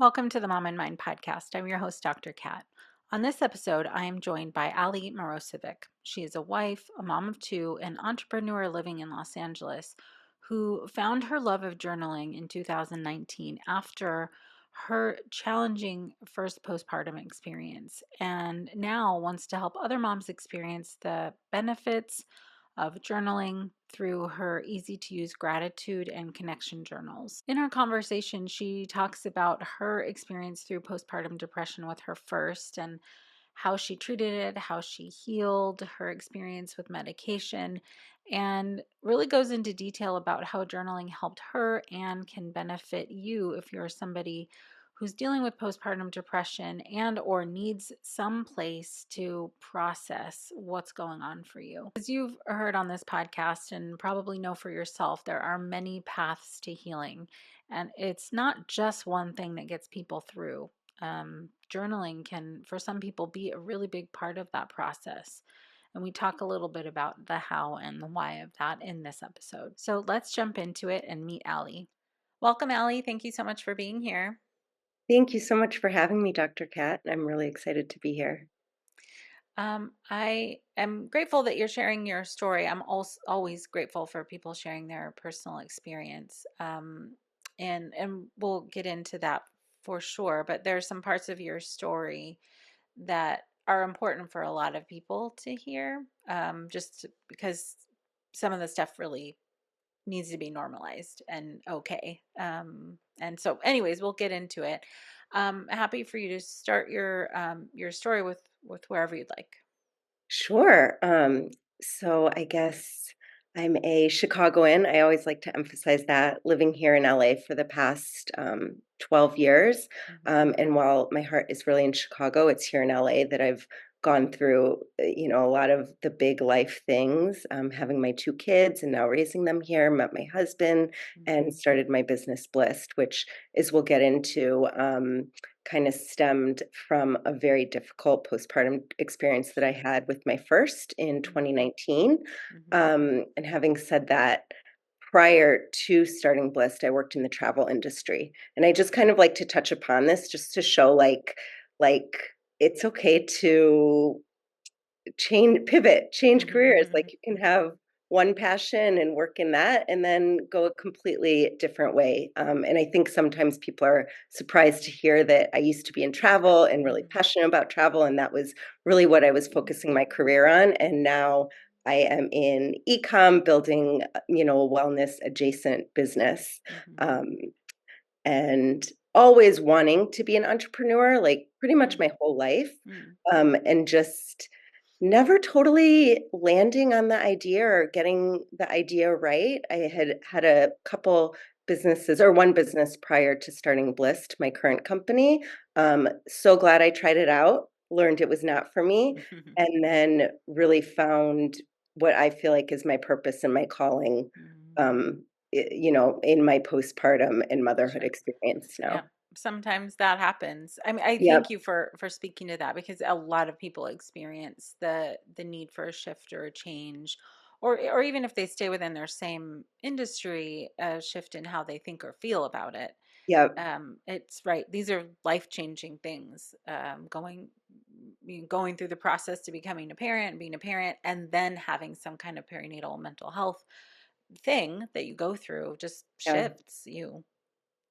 Welcome to the Mom and Mind podcast. I'm your host, Dr. Kat. On this episode, I am joined by Ali Marosevic. She is a wife, a mom of two, and entrepreneur living in Los Angeles who found her love of journaling in 2019 after her challenging first postpartum experience, and now wants to help other moms experience the benefits of journaling through her easy to use gratitude and connection journals. In our conversation, she talks about her experience through postpartum depression with her first and how she treated it, how she healed, her experience with medication, and really goes into detail about how journaling helped her and can benefit you if you're somebody who's dealing with postpartum depression and or needs some place to process what's going on for you. As you've heard on this podcast and probably know for yourself, there are many paths to healing, and it's not just one thing that gets people through. Journaling can, for some people, be a really big part of that process. And we talk a little bit about the how and the why of that in this episode. So let's jump into it and meet Ali. Welcome, Ali. Thank you so much for being here. Thank you so much for having me, Dr. Kat. I'm really excited to be here. I am grateful that you're sharing your story. I'm also always grateful for people sharing their personal experience. And we'll get into that for sure. But there's some parts of your story that are important for a lot of people to hear, just because some of the stuff really needs to be normalized and okay. And so, anyways, we'll get into it. Happy for you to start your story with wherever you'd like. Sure. So I guess I'm a Chicagoan. I always like to emphasize that, living here in LA for the past 12 years. Mhm. And while my heart is really in Chicago, it's here in LA that I've gone through, a lot of the big life things, having my two kids and now raising them here, met my husband and Mhm. started my business Blissed, which is we'll get into. Kind of stemmed from a very difficult postpartum experience that I had with my first in Mhm. 2019. Mhm. And having said that, prior to starting Blissed, I worked in the travel industry. And I just kind of like to touch upon this just to show like it's okay to change careers. Like you can have one passion and work in that and then go a completely different way. And I think sometimes people are surprised to hear that I used to be in travel and really Mhm. passionate about travel. And that was really what I was focusing my career on. And now I am in ecom building, a wellness adjacent business. Mhm. Um, and always wanting to be an entrepreneur, like pretty much Mhm. my whole life. Mhm. And just never totally landing on the idea or getting the idea right. I had had a couple businesses or one business prior to starting Blissed, my current company. So glad I tried it out, learned it was not for me, Mhm. and then really found what I feel like is my purpose and my calling, Mhm. um, in my postpartum and motherhood Sure. experience Yeah. now. Sometimes that happens. I mean, I thank Yep. you for speaking to that because a lot of people experience the need for a shift or a change, or even if they stay within their same industry, a shift in how they think or feel about it. Yep. It's right. These are life-changing things. Going through the process to becoming a parent, being a parent, and then having some kind of perinatal mental health thing that you go through just Yeah. shifts you.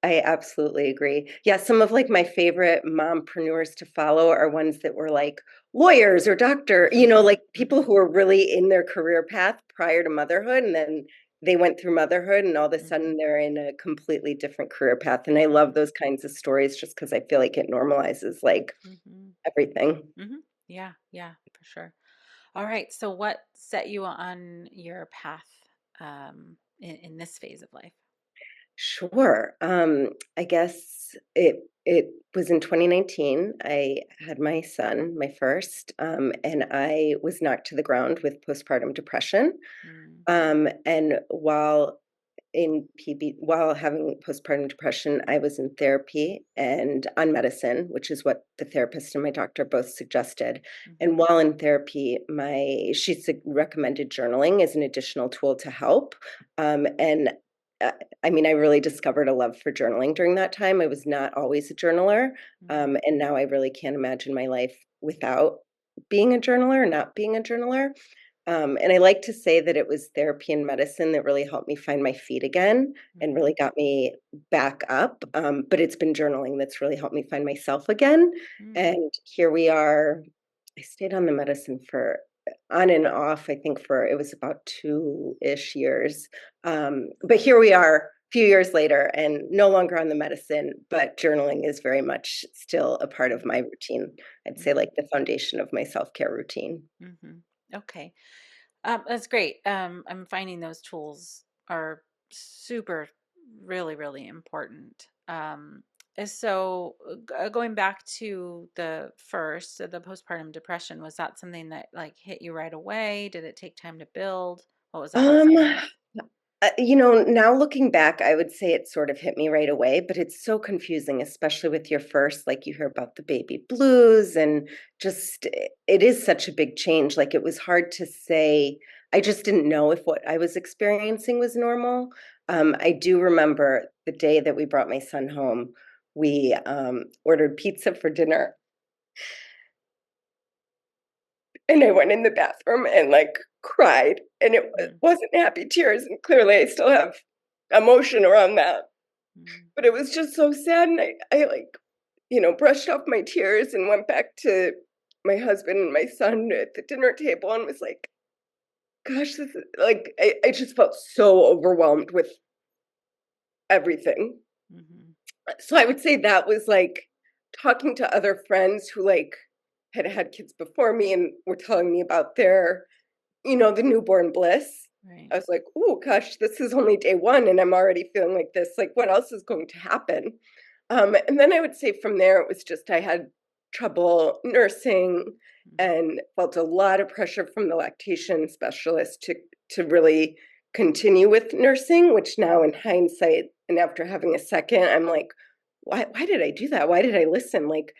I absolutely agree. Yeah, some of like my favorite mompreneurs to follow are ones that were like lawyers or doctor, like people who were really in their career path prior to motherhood, and then they went through motherhood and all of a Mhm. sudden they're in a completely different career path. And I love Mhm. those kinds of stories just because I feel like it normalizes like Mhm. everything. Mhm. Yeah, yeah, for sure. All right. So what set you on your path in this phase of life? Sure. I guess it was in 2019. I had my son, my first, and I was knocked to the ground with postpartum depression. Mm. And while having postpartum depression, I was in therapy and on medicine, which is what the therapist and my doctor both suggested. And Mhm. while in therapy, she recommended journaling as an additional tool to help. And uh, I mean, I really discovered a love for journaling during that time. I was not always a journaler, Mm-hmm. and now I really can't imagine my life without being a journaler, not being a journaler. And I like to say that it was therapy and medicine that really helped me find my feet again and Mm-hmm. really got me back up. But it's been journaling that's really helped me find myself again. Mm-hmm. And here we are. I stayed on the medicine for on and off, I think for it was about 2-ish years. But here we are a few years later and no longer on the medicine, but journaling is very much still a part of my routine. I'd say Mm-hmm. like the foundation of my self-care routine. Mm-hmm. Okay. That's great. I'm finding those tools are super, really, really important. So going back to the postpartum depression, was that something that like hit you right away? Did it take time to build? What was that Um, experience? Now looking back, I would say it sort of hit me right away, but it's so confusing, especially with your first, like you hear about the baby blues and just it is such a big change. Like it was hard to say. I just didn't know if what I was experiencing was normal. I do remember the day that we brought my son home, we ordered pizza for dinner and I went in the bathroom and like cried and it Mm, wasn't happy tears and clearly I still have emotion around that. mm, But it was just so sad, and I like, brushed off my tears and went back to my husband and my son at the dinner table and was like, "Gosh, this is" like, I just felt so overwhelmed with everything. mhm, So I would say that was, like, talking to other friends who, like, had had kids before me and were telling me about their, the newborn bliss. right. I was like, "Oh gosh, this is only day 1 and I'm already feeling like this, like, what else is going to happen?" And then I would say from there, it was just I had trouble nursing Mhm, and felt a lot of pressure from the lactation specialist to really continue with nursing, which now in hindsight and after having a second, I'm like, why did I do that? Why did I listen? Like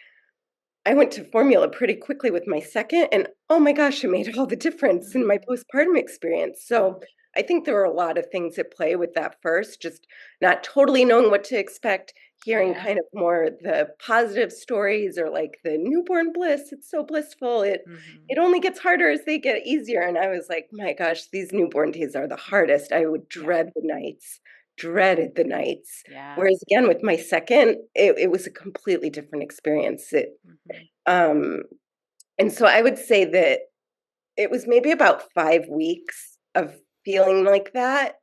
I went to formula pretty quickly with my second, and oh my gosh, it made all the difference in my mhm, postpartum experience. So mhm. I think there were a lot of things at play with that first, just not totally knowing what to expect, hearing Yeah. kind of more the positive stories or like the newborn bliss. It's so blissful. It Mhm. it only gets harder as they get easier. And I was like, my gosh, these newborn days are the hardest. I would Yeah. dread the nights, dreaded the nights. Yeah. Whereas again, with my second, it was a completely different experience. Mhm, Um, and so I would say that it was maybe about 5 weeks of feeling like that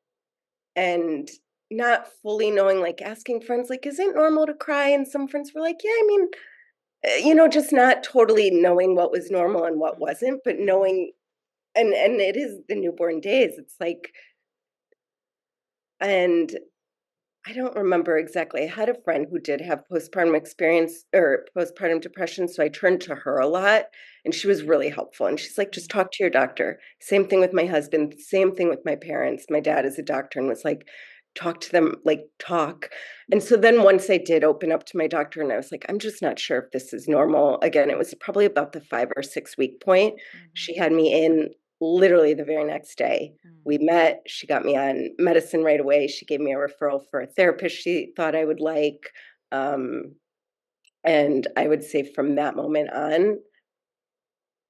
and not fully knowing, like, asking friends, like, "Is it normal to cry?" And some friends were like, "Yeah, I mean," just not totally knowing what was normal and what mhm, wasn't, but mhm, knowing and it is the newborn days. It's like and I don't remember exactly. I had a friend who did have postpartum experience or postpartum depression, so I turned to her a lot, and she was really helpful. And she's like, "Just mhm, talk to your doctor." Same thing with my husband, same thing with my parents. My dad is a doctor and was like, "Talk to them, like talk." And so then once I did open up to my doctor and I was like, "I'm just not sure if this is normal." Again, it was probably about the 5 or 6 week point. mhm, She had me in literally the very next day. mm. We met, she got me on medicine right away, she gave me a referral for a therapist she thought I would like, um, and I would say from that moment on,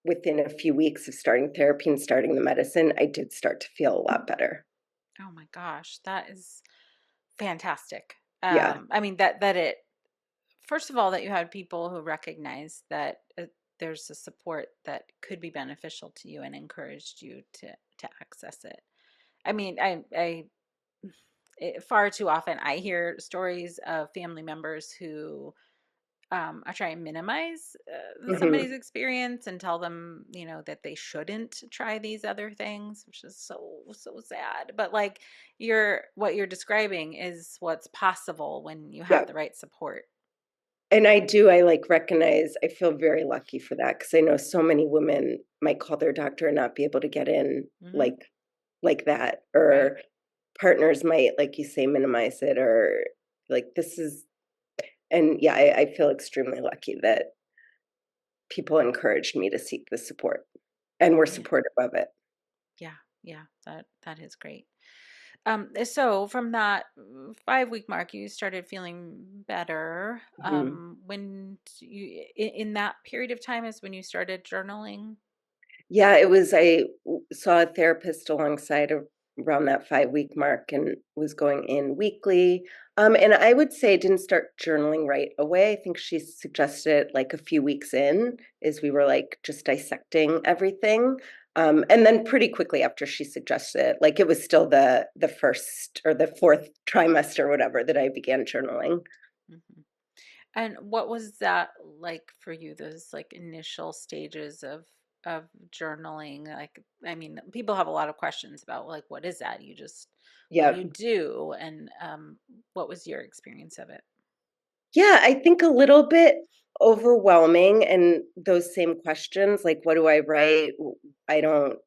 within a few weeks of starting therapy and starting the medicine, I did start to feel a lot better. Oh my gosh, that is fantastic. Yeah. I mean that it first of all that you had people who recognize that there's a support that could be beneficial to you and encouraged you to access it. I mean, far too often I hear stories of family members who I try and minimize somebody's Mhm. experience and tell them, that they shouldn't try these other things, which is so sad. But like what you're describing is what's possible when you have Yeah. the right support. And I, like, recognize I feel very lucky for that because I know so many women might call their doctor and not be able to get in Hmm. like that, Right. or partners might, like you say, minimize it or, like, this is and, yeah, I feel extremely lucky that people encouraged me to seek the support and were Yeah. supportive of it. Yeah. Yeah. That is great. So from that 5 week mark, you started feeling better. Mhm. In that period of time is when you started journaling. Yeah, it was saw a therapist alongside around that 5-week mark and was going in weekly. And I would say I didn't start journaling right away. I think she suggested it like a few weeks in as we were like just dissecting everything. And then pretty quickly after she suggested it, like it was still the first or the fourth trimester or whatever that I began journaling. Mhm. And what was that like for you, those like initial stages of journaling? Like, I mean, people have a lot of questions about like what is that? What do Yeah. you do? And what was your experience of it? Yeah, I think a little bit overwhelming and those same questions, like, what do I write? I don't,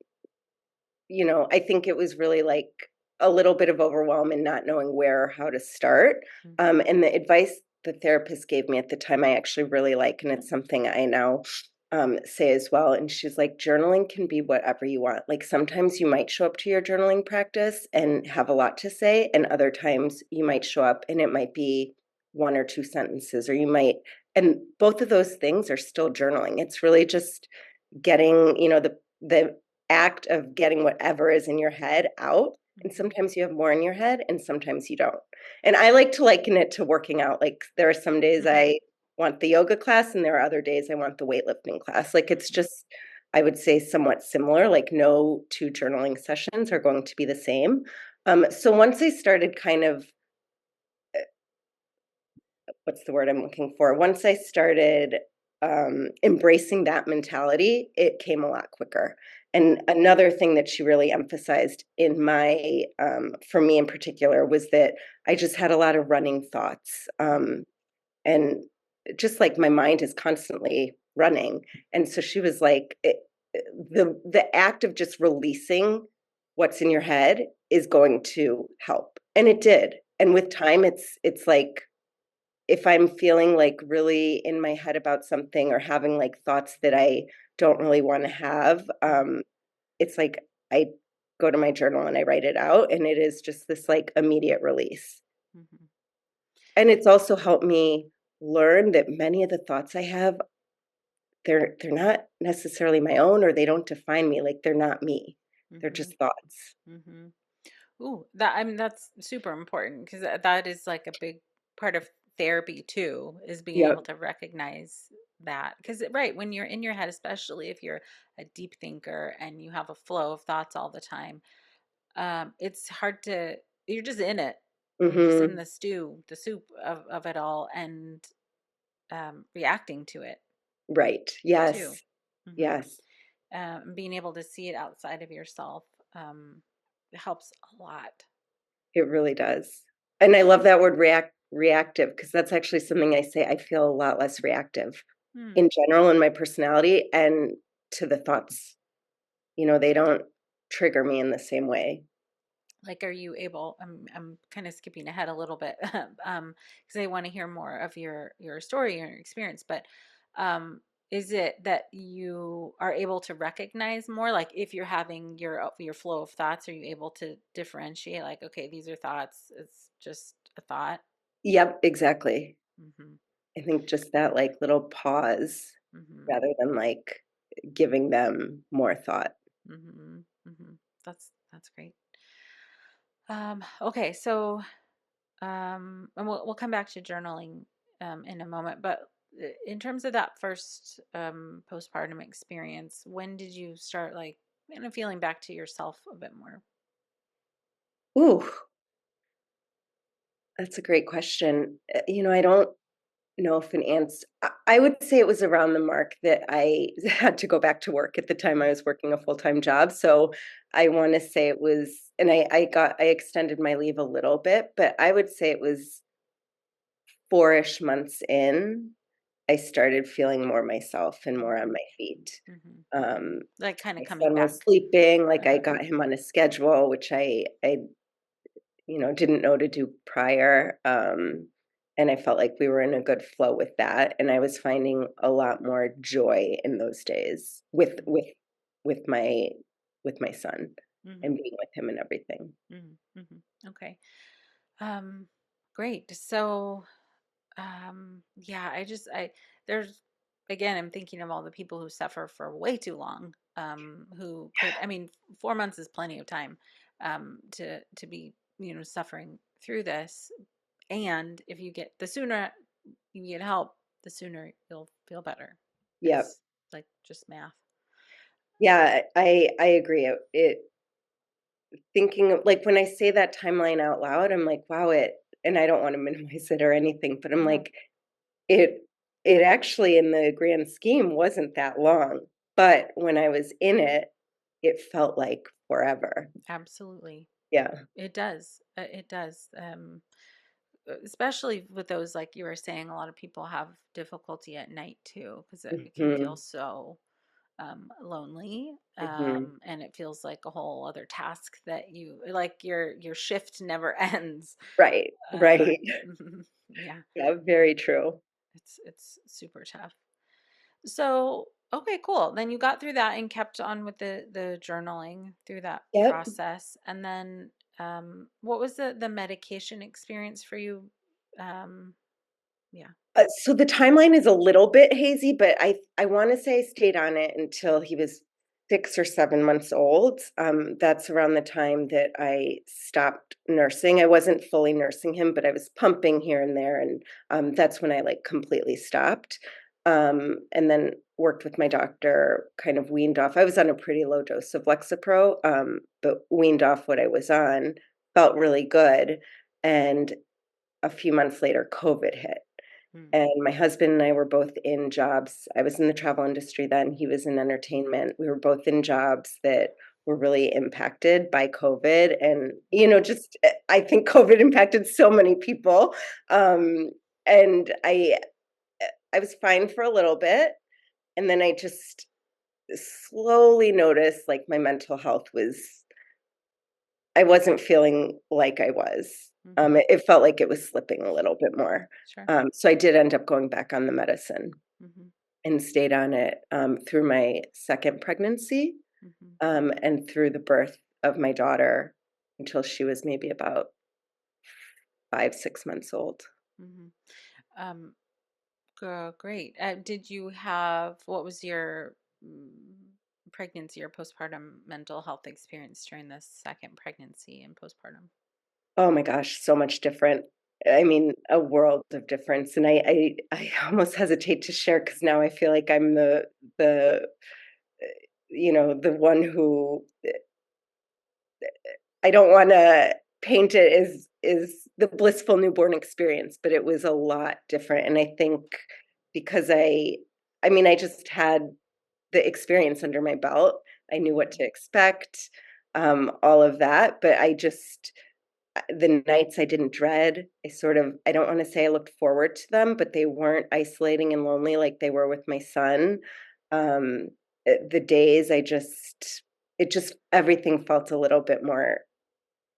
I think it was really like a little bit of overwhelm and not knowing where or how to start. Hmm. And the advice the therapist gave me at the time, I actually really like, and it's something I now say as well. And she's like, journaling can be whatever you want. Like sometimes you might show up to your journaling practice and have a lot to say, and other times you might show up and it might be one or two sentences, or you might, and both of those things are still journaling. It's really just getting, the act of getting whatever is in your head out. And Hmm. sometimes you have more in your head and sometimes you don't. And I like to liken it to working out. Like there are some days I want the yoga class and there are other days I want the weightlifting class. Like it's Hmm. just, I would say somewhat similar. Like no two journaling sessions are going to be the same. So once I started kind of what's the word I'm looking for? Once I started embracing that mentality, it came a lot quicker. And another thing that she really emphasized in for me in particular, was that I just had a lot of running thoughts. And just like my mind is constantly running. And so she was like, the act of just releasing what's in your head is going to help. And it did. And with time, it's like if I'm feeling like really in my head about something or having like thoughts that I don't really want to have, it's like I go to my journal and I write it out, and it is just this like immediate release. Hmm. And it's also helped me learn that many of the thoughts I have, they're not necessarily my own, or they don't define me. Like they're not me. They're Hmm. just thoughts. Hmm. Ooh, that I mean that's super important because that is like a big part of therapy too, is being able Yep. to recognize that. Because right, when you're in your head, especially if you're a deep thinker and you have a flow of thoughts all the time, it's hard to you're just in it. You're just in Hmm. the stew, the soup of it all, and reacting to it Right. too. Yes. Hmm. Yes. Being able to see it outside of yourself um, helps a lot. It really does. And I love that word reactive, because that's actually something I say. I feel a lot less reactive Hmm. in general in my personality and to the thoughts. They don't trigger me in the same way. Like, are you able? I'm kind of skipping ahead a little bit, because I want to hear more of your story and your experience. But is it that you are able to recognize more? Like, if you're having your flow of thoughts, are you able to differentiate? Like, okay, these are thoughts. It's just a thought. Yep, exactly. Mm-hmm. I think just that like little pause Mm-hmm. rather than like giving them more thought. Mm-hmm. Mm-hmm. That's great. Okay, so and we'll come back to journaling in a moment, but in terms of that first postpartum experience, when did you start like feeling back to yourself a bit more? Ooh, that's a great question. I don't know if an answer. I would say it was around the mark that I had to go back to work. At the time I was working a full-time job. So I want to say it was, and I extended my leave a little bit, but I would say it was 4-ish months in, I started feeling more myself and more on Hmm. my feet. Hmm. Um, Like kind of my coming son was back. sleeping, like I Uh-huh. got him on a schedule, which I didn't know to do prior. And I felt like we were in a good flow with that. And I was finding a lot more joy in those days with my son. Mm-hmm. and being with him and everything. Mm-hmm. Mm-hmm. Okay. Um, Great. So, yeah, there's, again, I'm thinking of all the people who suffer for way too long, who could, I mean, 4 months is plenty of time, to be, suffering through this. And if the sooner you get help, the sooner you'll feel better. Yeah. It's like just math. Yeah, I agree. Thinking of, like, when I say that timeline out loud, I'm like, wow, and I don't want to minimize it or anything, but I'm No, like, it it actually in the grand scheme wasn't that long. But when I was in it, it felt like forever. absolutely. Yeah. It does. It does. Especially with those, like you were saying, a lot of people have difficulty at night too, because it can feel Hmm. so lonely, Hmm. and it feels like a whole other task that like your shift never ends. Right. Uh, Right. yeah, Yeah, very true. it's super tough. So, okay, cool. Then you got through that and kept on with the journaling through that Yep. process. And then, what was the medication experience for you? Um, yeah. So the timeline is a little bit hazy, but I wanna say I stayed on it until he was 6 or 7 months old. That's around the time that I stopped nursing. I wasn't fully nursing him, but I was pumping here and there, and, that's when I, like, completely stopped, and then worked with my doctor, kind of weaned off. I was on a pretty low dose of Lexapro, but weaned off what I was on, felt really good, and a few months later, COVID hit. Mm, And my husband and I were both in jobs. I was in the travel industry then, he was in entertainment. We were both in jobs that were really impacted by COVID, and, just, I think COVID impacted so many people, um, and I was fine for a little bit, and then I just slowly noticed, like, my mental health I wasn't feeling like I was. mm-hmm. It felt like it was slipping a little bit more. Sure. So I did end up going back on the medicine Mm-hmm. and stayed on it, through my second pregnancy, Mm-hmm. and through the birth of my daughter until she was maybe about 5, 6 months old. Mm-hmm. Um, Great. What was your mm, pregnancy or postpartum mental health experience during the second pregnancy and postpartum? Oh my gosh, so much different. I mean, a world of difference, and I almost hesitate to share because now I feel like I'm the, the one who, I don't wanna paint it as the blissful newborn experience, but it was a lot different, and I think because I mean, I just had the experience under my belt. I knew what Mm-hmm. to expect, all of that, but the nights I didn't dread, I don't wanna say I looked forward to them, but they weren't isolating and lonely like they were with my son. Um, the days it just everything felt a little bit more,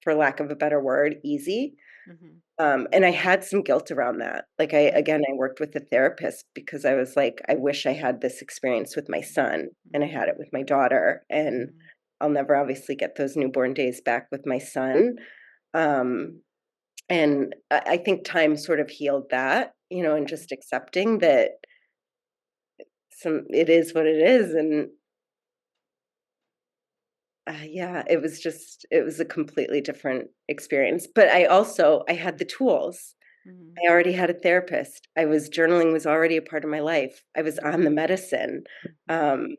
for lack of a better word, easy. Mm-hmm. And I had some guilt around that. Like, I worked with a therapist because I was like, I wish I had this experience with my son, and I had Mm-hmm. it with my daughter, and Mm-hmm. I'll never obviously get those newborn days back with my son. Um, and I think time sort of healed that, and just accepting that it is what it is. And yeah, it was a completely different experience. But I had the tools. Mm-hmm. I already had a therapist. Journaling was already a part of my life. I was on Mm-hmm. the medicine. Mm-hmm. Um,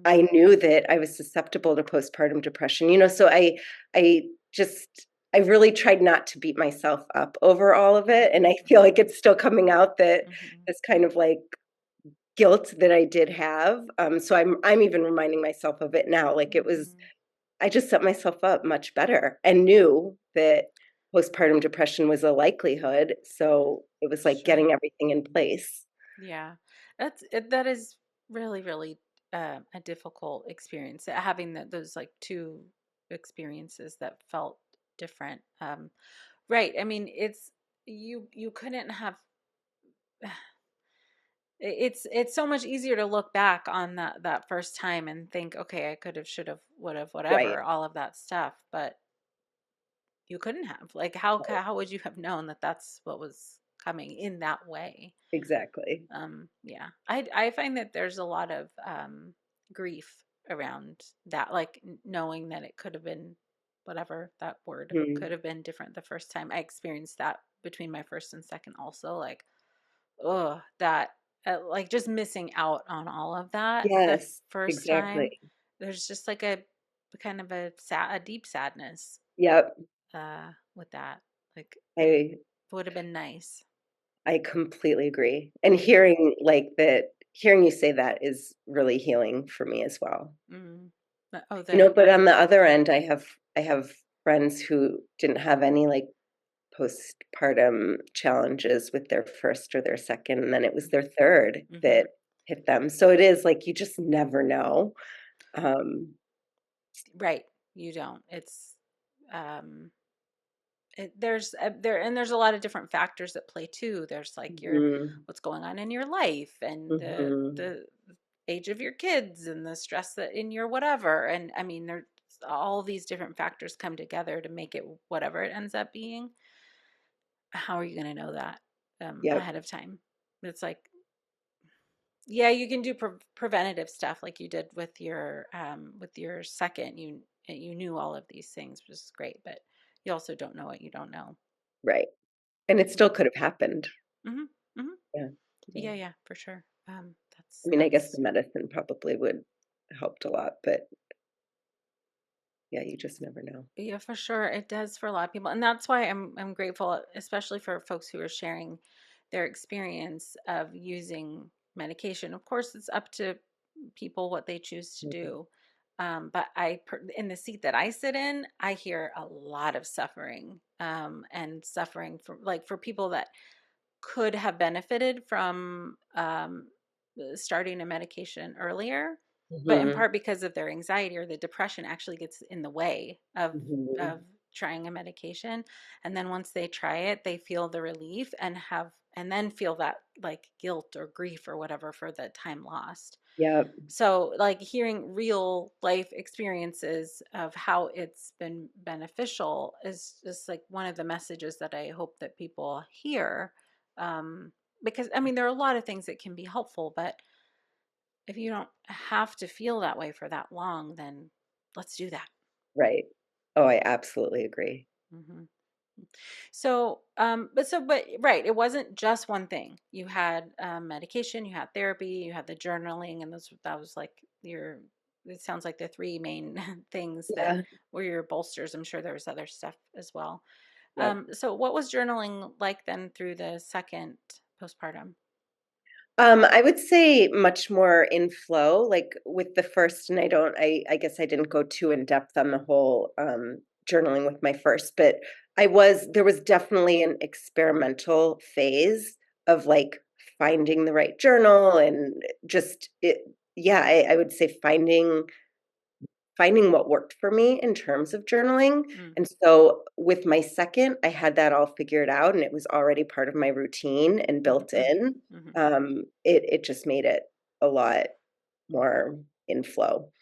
I Mm-hmm. knew that I was susceptible to postpartum depression, so I just I really tried not to beat myself up over all of it, and I feel like it's still coming out that Mm-hmm. this kind of, like, guilt that I did have, so I'm even reminding myself of it now, like, Mm-hmm. I just set myself up much better and knew that postpartum depression was a likelihood, so it was like Sure. getting everything in place. Yeah, that is really, really a difficult experience. Having those like two experiences that felt different. Right. I mean, you couldn't have. it's so much easier to look back on that first time and think, okay, I could have, should have, would have, Right. whatever, all of that stuff, but you couldn't have. Like, Right. how would you have known that that's what was coming in that way? Exactly. Yeah, I find that there's a lot of grief around that, like knowing that it could have been whatever that word Mhm. could have been different the first time. I experienced that between my first and second also, like, oh, that like just missing out on all of that the Yes, first time. exactly. There's just like a kind of a sad, a deep sadness Yep. with that. Like it I would have been nice. I completely agree. And hearing like that, hearing you say that is really healing for me as well. Mm. Oh, You know, the but on the other end, I have friends who didn't have any like postpartum challenges with their first or their second, and then it was their third mm-hmm. that hit them. So it is like you just never know. Um, Right. You don't. It's um there's there, and there's a lot of different factors that play too. There's like your mhm, what's going on in your life, and mhm. the age of your kids, and the stress that in your whatever. And I mean, there's all these different factors come together to make it whatever it ends up being. How are you going to know that Yep, ahead of time? It's like, yeah, you can do preventative stuff like you did with your second. You knew all of these things, which is great, but you also don't know what you don't know. right. And it still could have happened. Hmm. Hmm. Yeah, yeah. Yeah, yeah, for sure. I mean, I guess That's the medicine probably would helped a lot, but yeah, you just never know. Yeah, for sure. It does for a lot of people. And that's why I'm grateful, especially for folks who are sharing their experience of using medication. Of course, it's up to people what they choose to Mhm, do. But in the seat that I sit in, I hear a lot of suffering, and suffering for like for people that could have benefited from starting a medication earlier, but in mhm, part because of their anxiety or the depression actually gets in the way mhm. of trying a medication. And then once they try it, they feel the relief and then feel that like guilt or grief or whatever for the time lost. Yep, So, like hearing real life experiences of how it's been beneficial is just like one of the messages that I hope that people hear. Um, because I mean, there are a lot of things that can be helpful, but if you don't have to feel that way for that long, then let's do that. right. Oh, I absolutely agree. Hmm. But right, it wasn't just one thing. You had medication, you had therapy, you had the journaling, and that was like your. It sounds like the three main things that Yeah, were your bolsters. I'm sure there was other stuff as well. yep. So what was journaling like then through the second postpartum? I would say much more in flow, like with the first, and I guess I didn't go too in depth on the whole journaling with my first, but there was definitely an experimental phase of like finding the right journal and just it, yeah, I would say finding what worked for me in terms of journaling. Mm, And so with my second, I had that all figured out and it was already part of my routine and built mm-hmm, in. mm-hmm, It just made it a lot more in flow.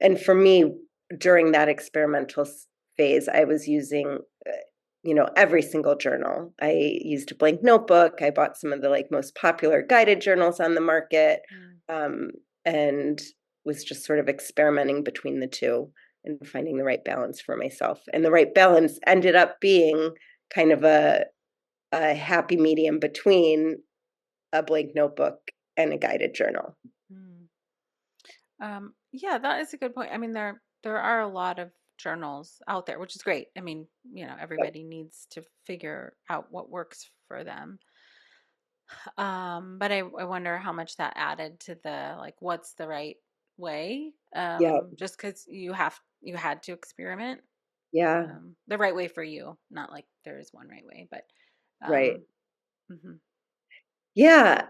And for me, during that experimental phase, I was using, every single journal. I used a blank notebook. I bought some of the like most popular guided journals on the market, mm, um, and was just sort of experimenting between the two and finding the right balance for myself. And the right balance ended up being kind of a happy medium between a blank notebook and a guided journal. mm. Yeah, that is a good point. I mean, there are a lot of journals out there, which is great. I mean, Yep. everybody needs to figure out what works for them. But I wonder how much that added to the like what's the right way. Yeah. Just because you had to experiment. Yeah. The right way for you, not like there is one right way, but Right. um, mhm, Yeah.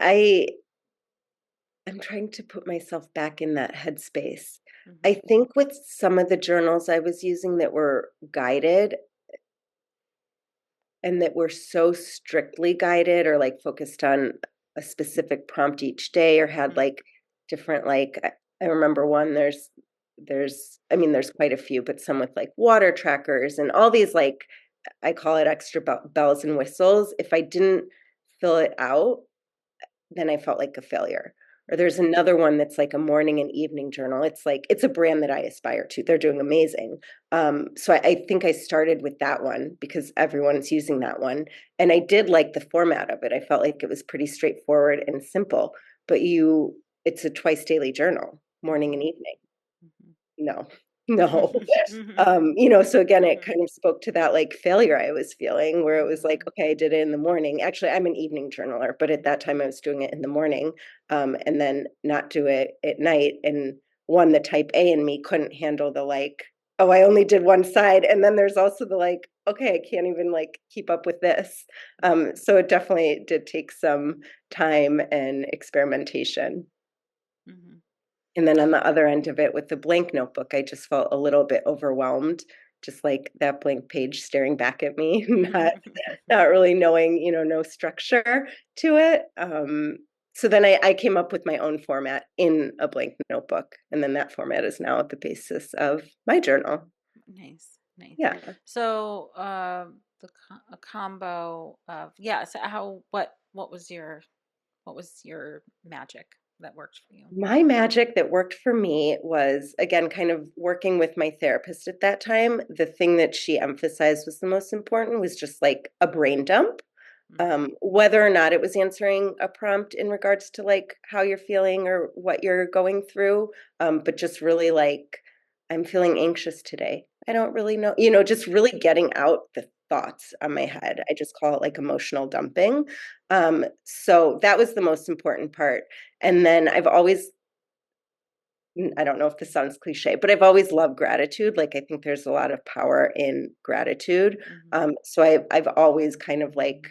I'm trying to put myself back in that headspace. I mhm, think with some of the journals I was using that were guided and that were so strictly guided or like focused on a specific prompt each day or had Mm-hmm. like different like I remember one there's quite a few, but some with like water trackers and all these like I call it extra bells and whistles. If I didn't fill it out, then I felt like a failure. Or there's another one that's like a morning and evening journal. It's like it's a brand that I aspire to. They're doing amazing. So I think I started with that one because everyone's using that one, and I did like the format of it. I felt like it was pretty straightforward and simple. But it's a twice daily journal, morning and evening. No, no. Mm-hmm. So again, it Mm-hmm. kind of spoke to that like failure I was feeling where it was like, Mm-hmm. okay, I did it in the morning. Actually, I'm an evening journaler, but at that time I was doing it in the morning, and then not do it at night. And one, the type A in me couldn't handle the like, oh, I only did one side. And then there's also the like, okay, I can't even like keep up with this. So it definitely did take some time and experimentation. Mm-hmm. And then on the other end of it with the blank notebook, I just felt a little bit overwhelmed, just like that blank page staring back at me, not really knowing, no structure to it. So then I came up with my own format in a blank notebook. And then that format is now at the basis of my journal. Nice, nice. Yeah. So, a combo of yeah. So, what was your magic that worked for you? My magic that worked for me was, again, kind of working with my therapist at that time. The thing that she emphasized was the most important was just like a brain dump. Mm-hmm. Whether or not it was answering a prompt in regards to like how you're feeling or what you're going through, but just really like, I'm feeling anxious today. I don't really know, just really getting out the thoughts on my head. I just call it like emotional dumping. So that was the most important part. And then I don't know if this sounds cliche, but I've always loved gratitude. Like I think there's a lot of power in gratitude. Mm-hmm. So I've always kind of like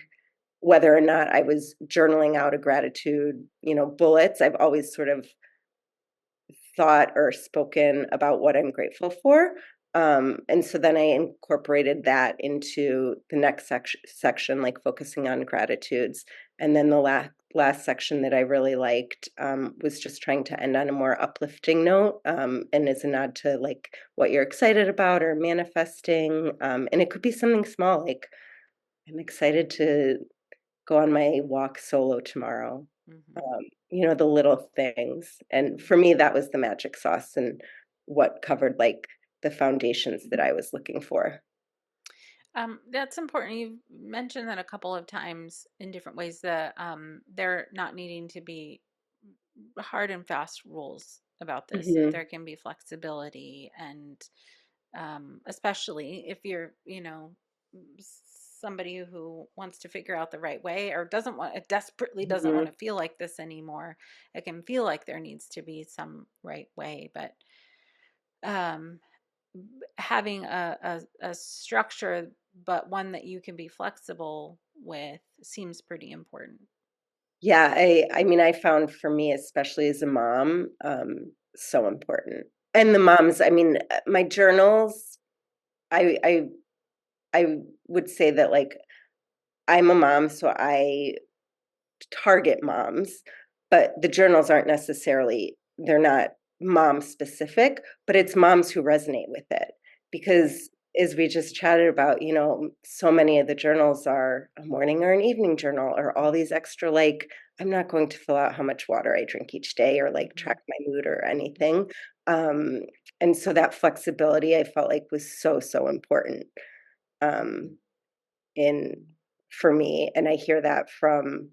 whether or not I was journaling out a gratitude, bullets, I've always sort of thought or spoken about what I'm grateful for. And so then I incorporated that into the next section, like focusing on gratitudes. And then the last section that I really liked was just trying to end on a more uplifting note, and as a nod to like what you're excited about or manifesting. And it could be something small, like I'm excited to go on my walk solo tomorrow. Mm-hmm. The little things. And for me, that was the magic sauce and what covered like the foundations that I was looking for. That's important. You've mentioned that a couple of times in different ways that there not needing to be hard and fast rules about this, that Hmm. there can be flexibility and especially if you're, somebody who wants to figure out the right way or desperately doesn't want Hmm. to feel like this anymore. It can feel like there needs to be some right way, but um, having a structure, but one that you can be flexible with seems pretty important. Yeah, I mean, I found for me, especially as a mom, so important. And the moms, I mean, my journals, I I I would say that like I'm a mom, so I target moms, but the journals aren't necessarily, they're not mom specific, but it's moms who resonate with it. Because as we just chatted about, so many of the journals are a morning or an evening journal or all these extra, like, I'm not going to fill out how much water I drink each day or like Mm-hmm. track my mood or anything. Um, and so that flexibility I felt like was so, so important. Um, in for me, and I hear that from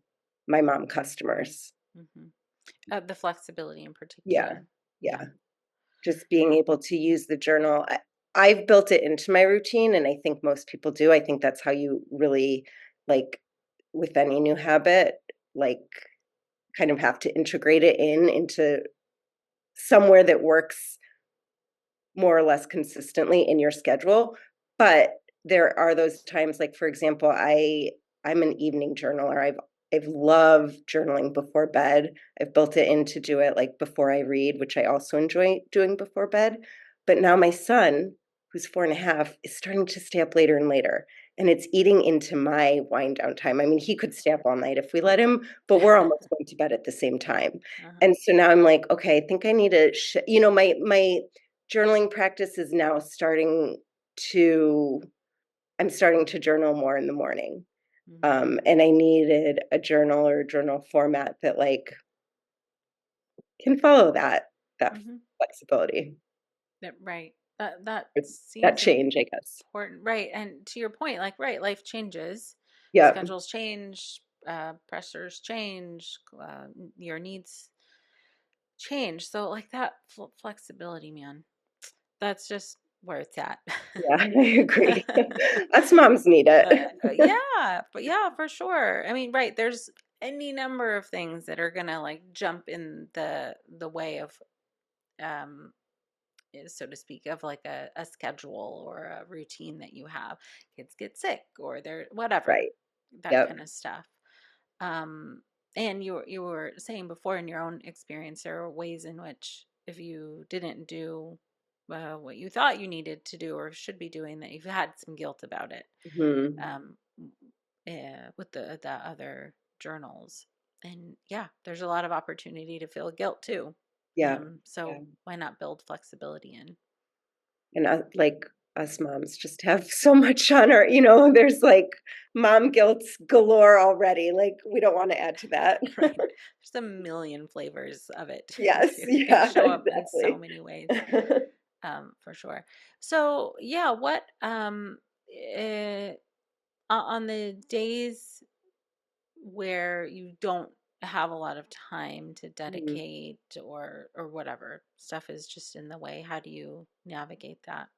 my mom customers. Mm-hmm. The flexibility in Yeah. particular. Yeah. Yeah. Just being able to use the journal. I've built it into my routine, and I think most people do. I think that's how you really, like, with any new habit, like, kind of have to integrate it into somewhere that works more or less consistently in your schedule. But there are those times, like for example, I'm an evening journaler. I've loved journaling before bed. I've built it in to do it like before I read, which I also enjoy doing before bed. But now my son, who's 4.5, is starting to stay up later and later. and it's eating into my wind down time. I mean, he could stay up all night if we let him, but we're almost going to bed at the same time. Uh-huh. And so now I'm like, okay, I think I need to, my journaling practice is now to, I'm starting to journal more in the morning. Mm-hmm. And I needed a journal or journal format that like can follow that Mm-hmm. flexibility, Right. That or that seems change, I guess. important. Right. And to your point, like, right, life changes, Yeah. schedules change, pressures change, your needs change. So, like, that flexibility, man, that's just where it's at. Yeah, I agree. Us moms need it. Yeah, but yeah, for sure. I mean, right, there's any number of things that are gonna like jump in the way of um so to speak, of like a schedule or a routine that you have. Kids get sick or they're whatever, Right. that Yep. kind of stuff. Um, and you were saying before in your own experience, there are ways in which if you didn't do what you thought you needed to do or should be doing, that you've had some guilt about it. Mhm. Um, with the other journals, and yeah, there's a lot of opportunity to feel guilt too. Yeah. Yeah. So why not build flexibility in? And, like, us moms just have so much on our there's, like, mom guilt galore already, like, we don't wanna add to that. Right. There's a million flavors of it Yes, too. It can yeah, show up in so exactly. many ways, for sure. So yeah, what on the days where you don't have a lot of time to Mhm. dedicate or whatever stuff is just in the way, how do you navigate that?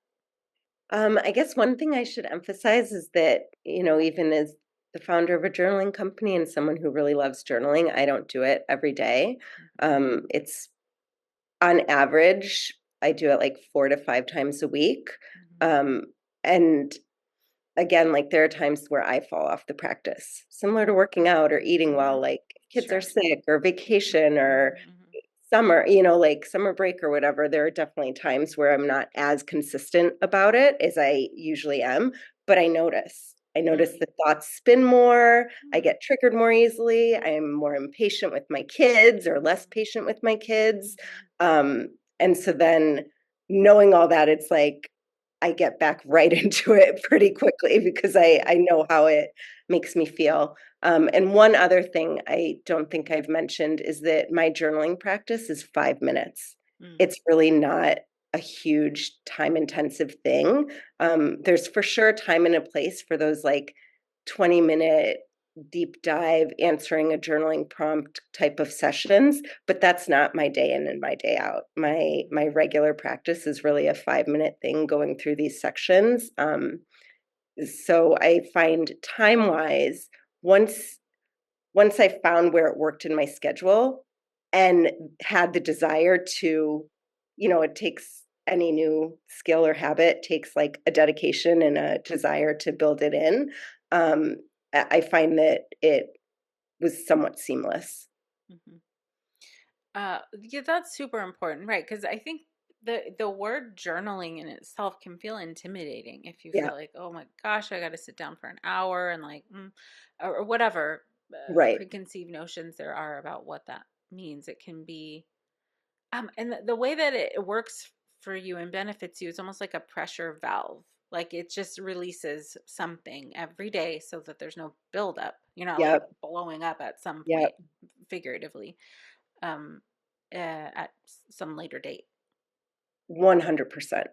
I guess one thing I should emphasize is that, even as the founder of a journaling company and someone who really loves journaling, I don't do it every day. Mhm. It's on average, I do it like 4 to 5 times a week. Mhm. Um, and again, like there are times where I fall off the practice, similar to working out or eating Mhm. well, like kids are Sure. sick or vacation or Mhm. summer, like summer break or whatever. There are definitely times where I'm not as consistent about it as I usually am, but I notice. I notice Mhm. the thoughts spin more. I Mm. get triggered more easily. I am more impatient with my kids or less Mhm. patient with my kids. Mhm. Um, and so then knowing all that, it's like I get back right into it pretty quickly because I Mhm. know how it makes me feel. And one other thing I don't think I've mentioned is that my journaling practice is 5 minutes. Mm. It's really not a huge time intensive thing. There's for sure time and a place for those like 20-minute deep dive answering a journaling prompt type of sessions, but that's not my day in and my day out. My regular practice is really a 5-minute thing going through these sections. So I find time wise, once once I found where it worked in my schedule and had the desire to, it takes any new skill or habit takes like a dedication and a desire to build it in. I find that it was somewhat seamless. Mhm. Yeah, that's super important, right? Because I think the word journaling in itself can feel intimidating if you Yeah, feel like, oh my gosh, I got to sit down for an hour and like, or whatever right. preconceived notions there are about what that means. It can be, and the way that it works for you and benefits you is almost like a pressure valve. Like it just releases something every day so that there's no buildup. You're not like Yep, blowing up at some point, yep, figuratively, um, at some later date. 100%.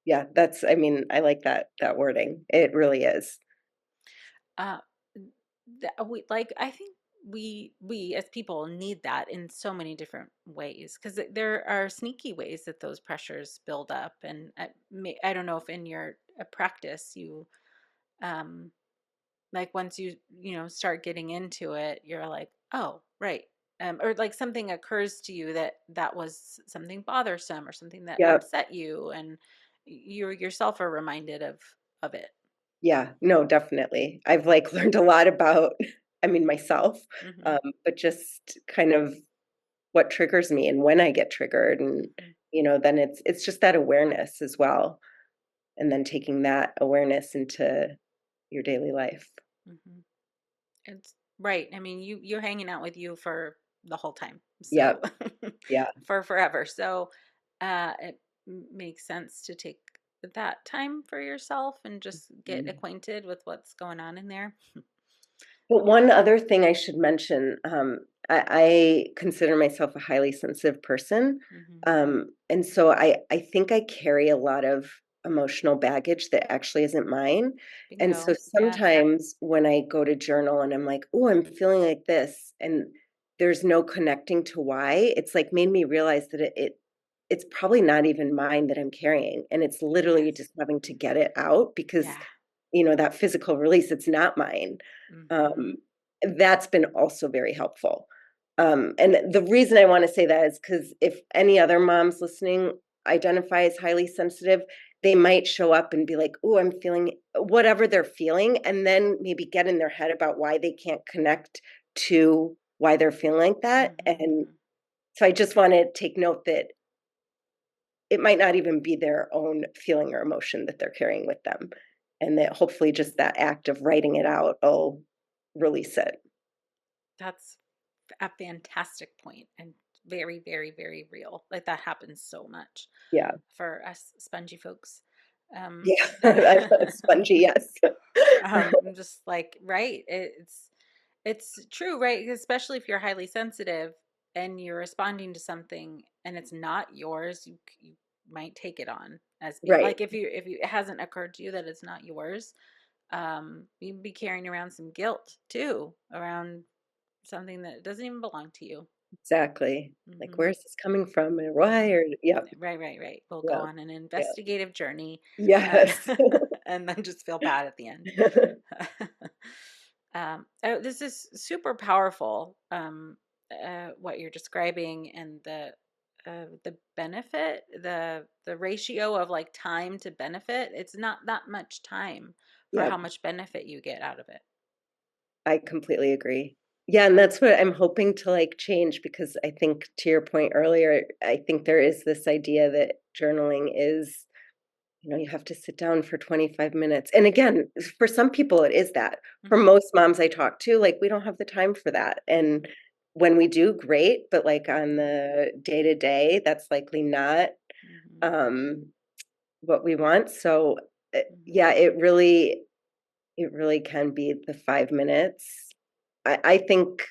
Yeah, I mean, I like that wording. It really is. Uh, like I think we as people need that in so many different ways because there are sneaky ways that those pressures build up, and I don't know if in your practice you um like once you start getting into it, you're like, oh right, or like something occurs to you that was something bothersome or something that Yep. upset you, and you yourself are reminded of it. Yeah, no, definitely. I've, like, learned a lot about, I mean, myself, Hmm. but just kind of what triggers me and when I get triggered and, then it's just that awareness as well, and then taking that awareness into, your daily life. Hmm. It's right. I mean, you're hanging out with you for the whole time, Yeah, so yeah. for forever. So, it makes sense to take that time for yourself and just get Mm. acquainted with what's going on in there. But one other thing I should mention, I consider myself a highly sensitive person. Hmm. And so I think I carry a lot of emotional baggage that actually isn't mine. And so Bingo. Yes. sometimes when I go to journal and I'm like, oh, I'm feeling like this, and there's no connecting to why, it's like made me realize that it's probably not even mine that I'm carrying. And it's literally Yes. just having to get it out because, Yeah. that physical release, it's not mine. Hmm. Um, that's been also very helpful. And the reason I want to say that is because if any other moms listening identify as highly sensitive, they might show up and be like, oh, I'm feeling whatever they're feeling, and then maybe get in their head about why they can't connect to why they're feeling like that. And Hmm. so I just want to take note that it might not even be their own feeling or emotion that they're carrying with them. And that hopefully just that act of writing it out will release it. That's a fantastic point and very, very, very real. Like that happens so much Yeah. for us spongy folks. Um, Yeah. I'm spongy, yes. just like, right. It's true, right? Especially if you're highly sensitive and you're responding to something and it's not yours, you might take it on as being Right. like if you it hasn't occurred to you that it's not yours, you'd be carrying around some guilt too around something that doesn't even belong to you. Exactly. Like, Hmm. where's this coming from and why? Hmm. Or, yep. Right, right, right. We'll go Yeah. on an Yeah. investigative journey, uh, Yes. and then just feel bad at the end. Oh, this is super powerful. What you're describing and the benefit, the ratio of like time to benefit. It's not that much time for how Yep. much benefit you get out of it. I completely agree. Yeah, and that's what I'm hoping to like change because I think to your point earlier, I think there is this idea that journaling is, you have to sit down for 25 minutes. And again, for some people it is that. For Hmm. most moms I talk to, like we don't have the time for that. And when we do, great, but like on Hmm. the day to day, that's likely not Hmm. um what we want. So Hmm. yeah, it really can be the 5 minutes. I think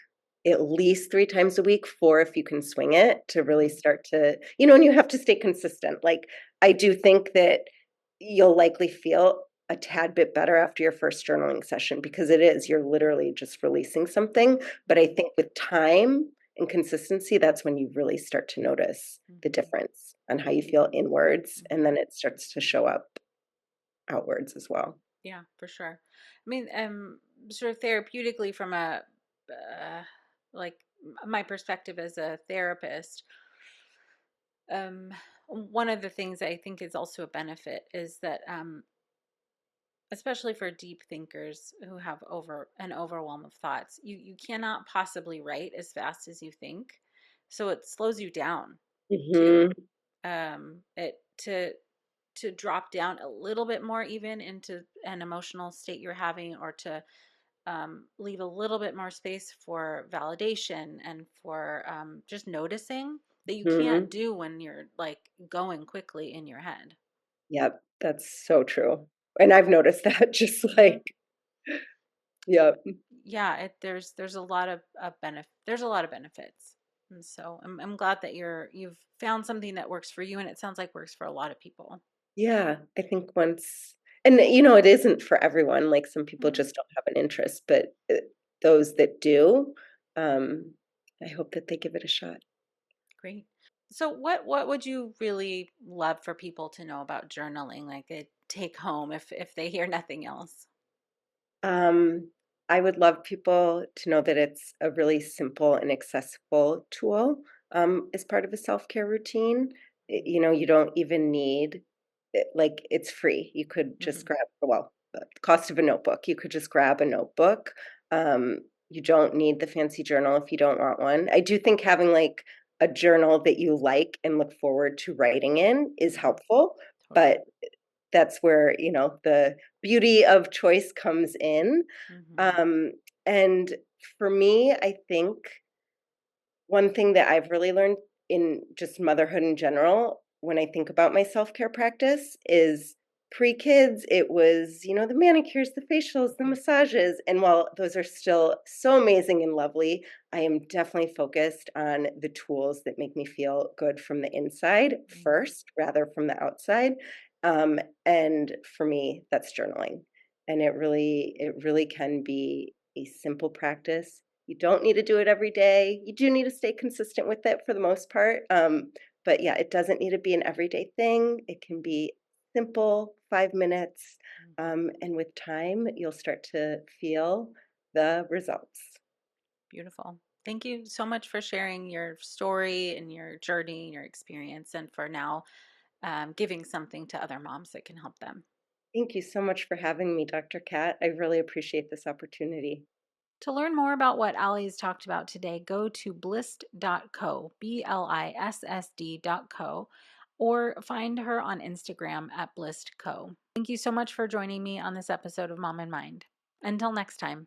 at least 3 times a week, four if you can swing it to really Hmm. start to, and you have to stay consistent. Like, I do think that you'll likely feel a tad bit better after your first journaling session because you're literally just releasing something. But I Hmm. think with time and consistency, that's when you really start to notice the Hmm. difference on how you feel inwards. And Hmm. then it starts to show up outwards as well. Yeah, for sure. I mean, sort of therapeutically from a like my perspective as a therapist, um, one of the things I think is also a benefit is that, especially for deep thinkers who have an overwhelm of thoughts, you cannot possibly write as fast as you think, so it slows you down too. Hmm. It to drop down a little bit more even into an emotional state you're having, or to leave a little bit more space for validation and for just noticing that you can't Hmm. do when you're like going quickly in your head. Yep, that's so true. And I've noticed that just Hmm. like, yep. Yeah, there's a lot of there's a lot of benefits, and so I'm glad that you've found something that works for you, and it sounds like works for a lot of people. Yeah, I think and it isn't for everyone. Like some people Mhm. just don't have an interest, but those that do, um, I hope that they give it a shot. Great. So what would you really love for people to know about journaling, like a take home if they hear nothing else? Um, I would love people to know that it's a really simple and accessible tool as part of a self-care routine. You don't even need like it's free. You could just Mm-hmm. grab, well, the cost of a notebook. You could just grab a notebook. You don't need the fancy journal if you don't want one. I do think having like a journal that you like and look forward to writing in is Mm-hmm. helpful, but Totally. that's where, the beauty of choice comes in. Hmm. Um, and for me, I think one thing that I've really learned in just motherhood in general, when I think about my self-care practice, is pre-kids, it was, the manicures, the facials, the massages. And while those are still so amazing and lovely, I am definitely focused on the tools that make me feel good from the inside first, rather from the outside. Um, and for me, that's journaling. And it really can be a simple practice. You don't need to do it every day. You do need to stay consistent with it for the most part. But yeah, it doesn't need to be an everyday thing. It can be simple, 5 minutes. And with time, you'll start to feel the results. Beautiful. Thank you so much for sharing your story and your journey and your experience, and for now giving something to other moms that can help them. Thank you so much for having me, Dr. Kat. I really appreciate this opportunity. To learn more about what Allie's talked about today, go to blissed.co, BLISSD.co, or find her on Instagram at blissed.co. Thank you so much for joining me on this episode of Mom in Mind. Until next time.